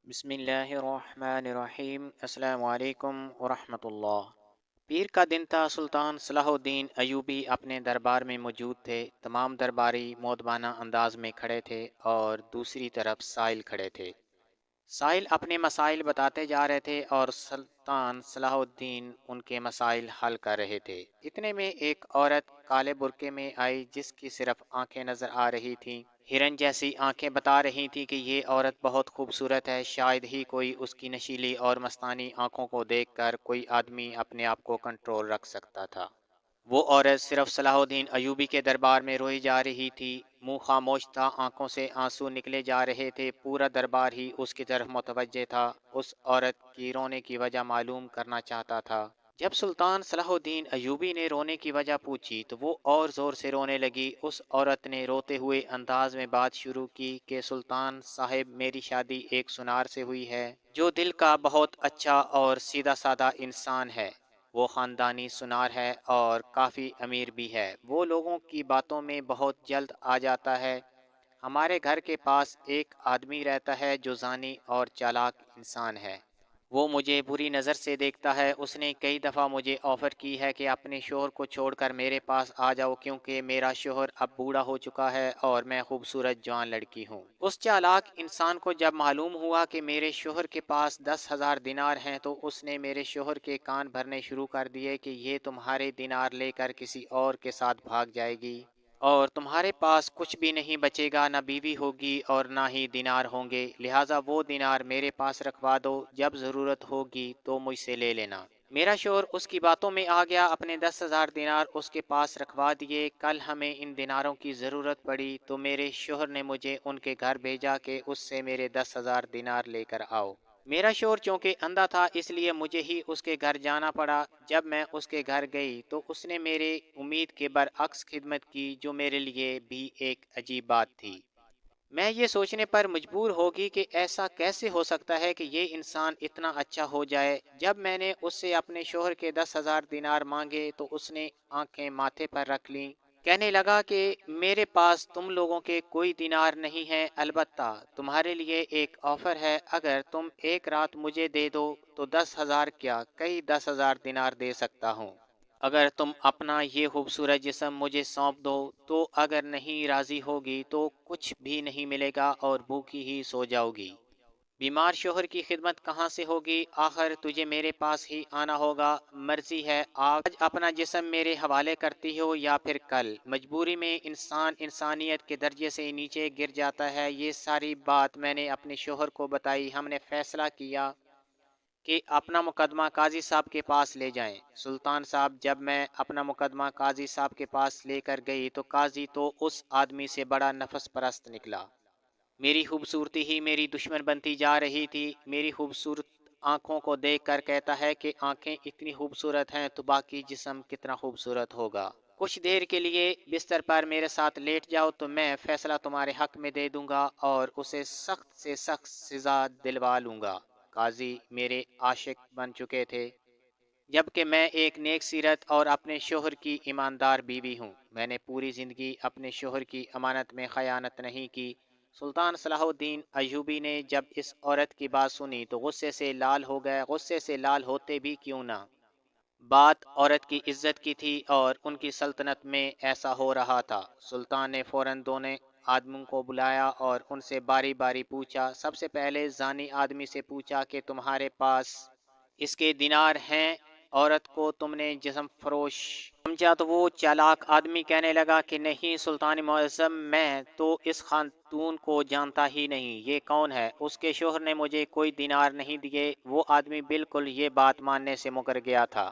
بسم اللہ الرحمن الرحیم۔ السلام علیکم ورحمۃ اللہ۔ پیر کا دن تھا۔ سلطان صلاح الدین ایوبی اپنے دربار میں موجود تھے۔ تمام درباری مؤدبانہ انداز میں کھڑے تھے اور دوسری طرف سائل کھڑے تھے۔ سائل اپنے مسائل بتاتے جا رہے تھے اور سلطان صلاح الدین ان کے مسائل حل کر رہے تھے۔ اتنے میں ایک عورت کالے برقعے میں آئی جس کی صرف آنکھیں نظر آ رہی تھیں۔ ہرن جیسی آنکھیں بتا رہی تھیں کہ یہ عورت بہت خوبصورت ہے۔ شاید ہی کوئی اس کی نشیلی اور مستانی آنکھوں کو دیکھ کر کوئی آدمی اپنے آپ کو کنٹرول رکھ سکتا تھا۔ وہ عورت صرف صلاح الدین ایوبی کے دربار میں روئی جا رہی تھی۔ منہ خاموش تھا، آنکھوں سے آنسو نکلے جا رہے تھے۔ پورا دربار ہی اس کی طرف متوجہ تھا۔ اس عورت کی رونے کی وجہ معلوم کرنا چاہتا تھا۔ جب سلطان صلاح الدین ایوبی نے رونے کی وجہ پوچھی تو وہ اور زور سے رونے لگی۔ اس عورت نے روتے ہوئے انداز میں بات شروع کی کہ سلطان صاحب، میری شادی ایک سنار سے ہوئی ہے جو دل کا بہت اچھا اور سیدھا سادہ انسان ہے۔ وہ خاندانی سنار ہے اور کافی امیر بھی ہے۔ وہ لوگوں کی باتوں میں بہت جلد آ جاتا ہے۔ ہمارے گھر کے پاس ایک آدمی رہتا ہے جو زانی اور چالاک انسان ہے۔ وہ مجھے بری نظر سے دیکھتا ہے۔ اس نے کئی دفعہ مجھے آفر کی ہے کہ اپنے شوہر کو چھوڑ کر میرے پاس آ جاؤ کیونکہ میرا شوہر اب بوڑھا ہو چکا ہے اور میں خوبصورت جوان لڑکی ہوں۔ اس چالاک انسان کو جب معلوم ہوا کہ میرے شوہر کے پاس 10,000 دینار ہیں تو اس نے میرے شوہر کے کان بھرنے شروع کر دیے کہ یہ تمہارے دینار لے کر کسی اور کے ساتھ بھاگ جائے گی اور تمہارے پاس کچھ بھی نہیں بچے گا، نہ بیوی ہوگی اور نہ ہی دینار ہوں گے، لہٰذا وہ دینار میرے پاس رکھوا دو، جب ضرورت ہوگی تو مجھ سے لے لینا۔ میرا شوہر اس کی باتوں میں آ گیا، اپنے 10,000 دینار اس کے پاس رکھوا دیے۔ کل ہمیں ان دیناروں کی ضرورت پڑی تو میرے شوہر نے مجھے ان کے گھر بھیجا کہ اس سے میرے 10,000 دینار لے کر آؤ۔ میرا شوہر چونکہ اندھا تھا اس لیے مجھے ہی اس کے گھر جانا پڑا۔ جب میں اس کے گھر گئی تو اس نے میرے امید کے برعکس خدمت کی جو میرے لیے بھی ایک عجیب بات تھی۔ میں یہ سوچنے پر مجبور ہوگی کہ ایسا کیسے ہو سکتا ہے کہ یہ انسان اتنا اچھا ہو جائے۔ جب میں نے اس سے اپنے شوہر کے 10,000 دینار مانگے تو اس نے آنکھیں ماتھے پر رکھ لیں۔ کہنے لگا کہ میرے پاس تم لوگوں کے کوئی دینار نہیں ہے، البتہ تمہارے لیے ایک آفر ہے، اگر تم ایک رات مجھے دے دو تو 10,000 کیا کئی 10,000 دینار دے سکتا ہوں۔ اگر تم اپنا یہ خوبصورت جسم مجھے سونپ دو تو اگر نہیں راضی ہوگی تو کچھ بھی نہیں ملے گا اور بھوکی ہی سو جاؤ گی۔ بیمار شوہر کی خدمت کہاں سے ہوگی؟ آخر تجھے میرے پاس ہی آنا ہوگا۔ مرضی ہے، آج اپنا جسم میرے حوالے کرتی ہو یا پھر کل۔ مجبوری میں انسان انسانیت کے درجے سے نیچے گر جاتا ہے۔ یہ ساری بات میں نے اپنے شوہر کو بتائی۔ ہم نے فیصلہ کیا کہ اپنا مقدمہ قاضی صاحب کے پاس لے جائیں۔ سلطان صاحب، جب میں اپنا مقدمہ قاضی صاحب کے پاس لے کر گئی تو قاضی تو اس آدمی سے بڑا نفس پرست نکلا۔ میری خوبصورتی ہی میری دشمن بنتی جا رہی تھی۔ میری خوبصورت آنکھوں کو دیکھ کر کہتا ہے کہ آنکھیں اتنی خوبصورت ہیں تو باقی جسم کتنا خوبصورت ہوگا۔ کچھ دیر کے لیے بستر پر میرے ساتھ لیٹ جاؤ تو میں فیصلہ تمہارے حق میں دے دوں گا اور اسے سخت سے سخت سزا دلوا لوں گا۔ قاضی میرے عاشق بن چکے تھے جبکہ میں ایک نیک سیرت اور اپنے شوہر کی ایماندار بیوی ہوں۔ میں نے پوری زندگی اپنے شوہر کی امانت میں خیانت نہیں کی۔ سلطان صلاح الدین ایوبی نے جب اس عورت کی بات سنی تو غصے سے لال ہو گئے۔ غصے سے لال ہوتے بھی کیوں نہ، بات عورت کی عزت کی تھی اور ان کی سلطنت میں ایسا ہو رہا تھا۔ سلطان نے فوراً دونوں آدموں کو بلایا اور ان سے باری باری پوچھا۔ سب سے پہلے زانی آدمی سے پوچھا کہ تمہارے پاس اس کے دینار ہیں؟ عورت کو تم نے جسم فروش سمجھا تو وہ چالاک آدمی کہنے لگا کہ نہیں سلطان معظم، میں تو اس خاتون کو جانتا ہی نہیں، یہ کون ہے؟ اس کے شوہر نے مجھے کوئی دینار نہیں دیے۔ وہ آدمی بالکل یہ بات ماننے سے مکر گیا تھا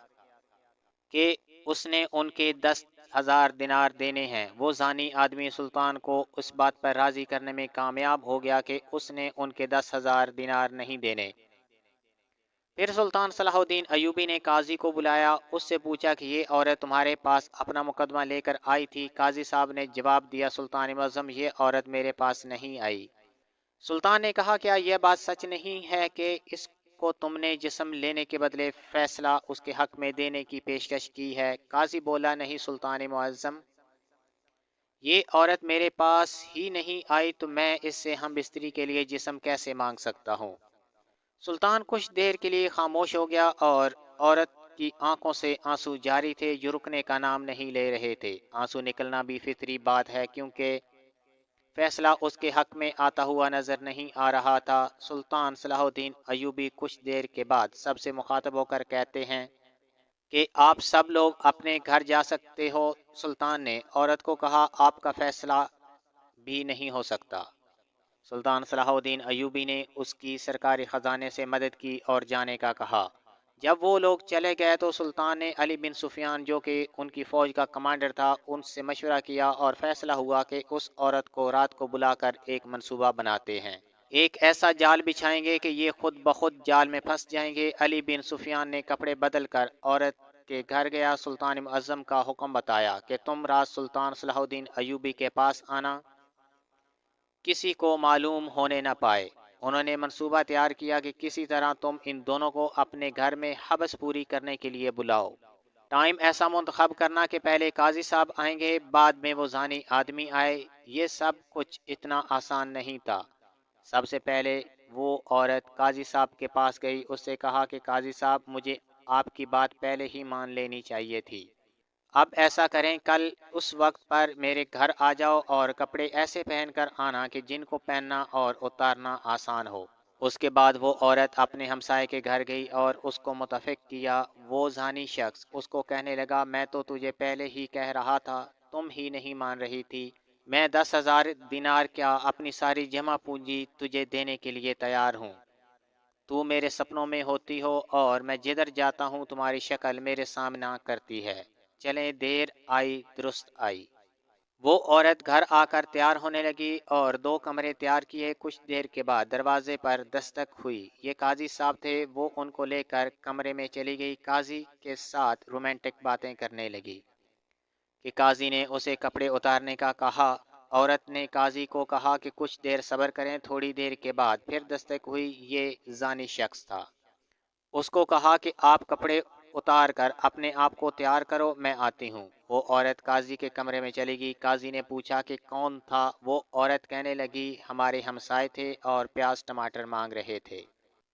کہ اس نے ان کے 10,000 دینار دینے ہیں۔ وہ زانی آدمی سلطان کو اس بات پر راضی کرنے میں کامیاب ہو گیا کہ اس نے ان کے 10,000 دینار نہیں دینے۔ پھر سلطان صلاح الدین ایوبی نے قاضی کو بلایا، اس سے پوچھا کہ یہ عورت تمہارے پاس اپنا مقدمہ لے کر آئی تھی؟ قاضی صاحب نے جواب دیا، سلطان معظم، یہ عورت میرے پاس نہیں آئی۔ سلطان نے کہا، کیا یہ بات سچ نہیں ہے کہ اس کو تم نے جسم لینے کے بدلے فیصلہ اس کے حق میں دینے کی پیشکش کی ہے؟ قاضی بولا، نہیں سلطان معظم، یہ عورت میرے پاس ہی نہیں آئی تو میں اس سے ہم بستری کے لیے جسم کیسے مانگ سکتا ہوں؟ سلطان کچھ دیر کے لیے خاموش ہو گیا اور عورت کی آنکھوں سے آنسو جاری تھے جو رکنے کا نام نہیں لے رہے تھے۔ آنسو نکلنا بھی فطری بات ہے کیونکہ فیصلہ اس کے حق میں آتا ہوا نظر نہیں آ رہا تھا۔ سلطان صلاح الدین ایوبی کچھ دیر کے بعد سب سے مخاطب ہو کر کہتے ہیں کہ آپ سب لوگ اپنے گھر جا سکتے ہو۔ سلطان نے عورت کو کہا آپ کا فیصلہ بھی نہیں ہو سکتا۔ سلطان صلاح الدین ایوبی نے اس کی سرکاری خزانے سے مدد کی اور جانے کا کہا۔ جب وہ لوگ چلے گئے تو سلطان نے علی بن سفیان جو کہ ان کی فوج کا کمانڈر تھا ان سے مشورہ کیا اور فیصلہ ہوا کہ اس عورت کو رات کو بلا کر ایک منصوبہ بناتے ہیں۔ ایک ایسا جال بچھائیں گے کہ یہ خود بخود جال میں پھنس جائیں گے۔ علی بن سفیان نے کپڑے بدل کر عورت کے گھر گیا، سلطان معظم کا حکم بتایا کہ تم رات سلطان صلاح الدین ایوبی کے پاس آنا، کسی کو معلوم ہونے نہ پائے۔ انہوں نے منصوبہ تیار کیا کہ کسی طرح تم ان دونوں کو اپنے گھر میں حبس پوری کرنے کے لیے بلاؤ۔ ٹائم ایسا منتخب کرنا کہ پہلے قاضی صاحب آئیں گے، بعد میں وہ زانی آدمی آئے۔ یہ سب کچھ اتنا آسان نہیں تھا۔ سب سے پہلے وہ عورت قاضی صاحب کے پاس گئی، اس سے کہا کہ قاضی صاحب مجھے آپ کی بات پہلے ہی مان لینی چاہیے تھی۔ اب ایسا کریں، کل اس وقت پر میرے گھر آ جاؤ اور کپڑے ایسے پہن کر آنا کہ جن کو پہننا اور اتارنا آسان ہو۔ اس کے بعد وہ عورت اپنے ہمسائے کے گھر گئی اور اس کو متفق کیا۔ وہ زانی شخص اس کو کہنے لگا میں تو تجھے پہلے ہی کہہ رہا تھا، تم ہی نہیں مان رہی تھی۔ میں 10,000 دینار کیا اپنی ساری جمع پونجی تجھے دینے کے لیے تیار ہوں۔ تو میرے سپنوں میں ہوتی ہو اور میں جدھر جاتا ہوں تمہاری شکل میرے سامنے کرتی ہے۔ چلیں دیر آئی درست آئی۔ وہ عورت گھر آ کر تیار ہونے لگی اور 2 کمرے تیار کیے۔ کچھ دیر کے بعد دروازے پر دستک ہوئی۔ یہ قاضی صاحب تھے۔ وہ ان کو لے کر کمرے میں چلی گئی۔ قاضی کے ساتھ رومانٹک باتیں کرنے لگی کہ قاضی نے اسے کپڑے اتارنے کا کہا۔ عورت نے قاضی کو کہا کہ کچھ دیر صبر کریں۔ تھوڑی دیر کے بعد پھر دستک ہوئی۔ یہ زانی شخص تھا۔ اس کو کہا کہ آپ کپڑے اتار کر اپنے آپ کو تیار کرو، میں آتی ہوں۔ وہ عورت قاضی کے کمرے میں چلی گئی۔ قاضی نے پوچھا کہ کون تھا؟ وہ عورت کہنے لگی ہمارے ہمسائے تھے اور پیاز ٹماٹر مانگ رہے تھے۔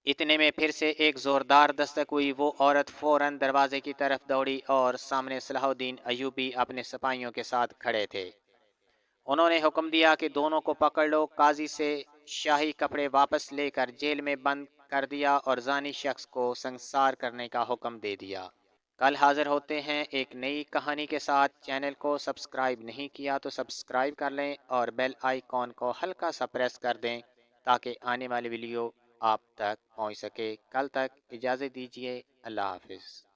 اتنے میں پھر سے ایک زوردار دستک ہوئی۔ وہ عورت فوراً دروازے کی طرف دوڑی اور سامنے صلاح الدین ایوبی اپنے سپاہیوں کے ساتھ کھڑے تھے۔ انہوں نے حکم دیا کہ دونوں کو پکڑ لو۔ قاضی سے شاہی کپڑے واپس لے کر جیل میں بند کر دیا اور زانی شخص کو سنسار کرنے کا حکم دے دیا۔ کل حاضر ہوتے ہیں ایک نئی کہانی کے ساتھ۔ چینل کو سبسکرائب نہیں کیا تو سبسکرائب کر لیں اور بیل آئیکن کو ہلکا سا پریس کر دیں تاکہ آنے والی ویڈیو آپ تک پہنچ سکے۔ کل تک اجازت دیجیے۔ اللہ حافظ۔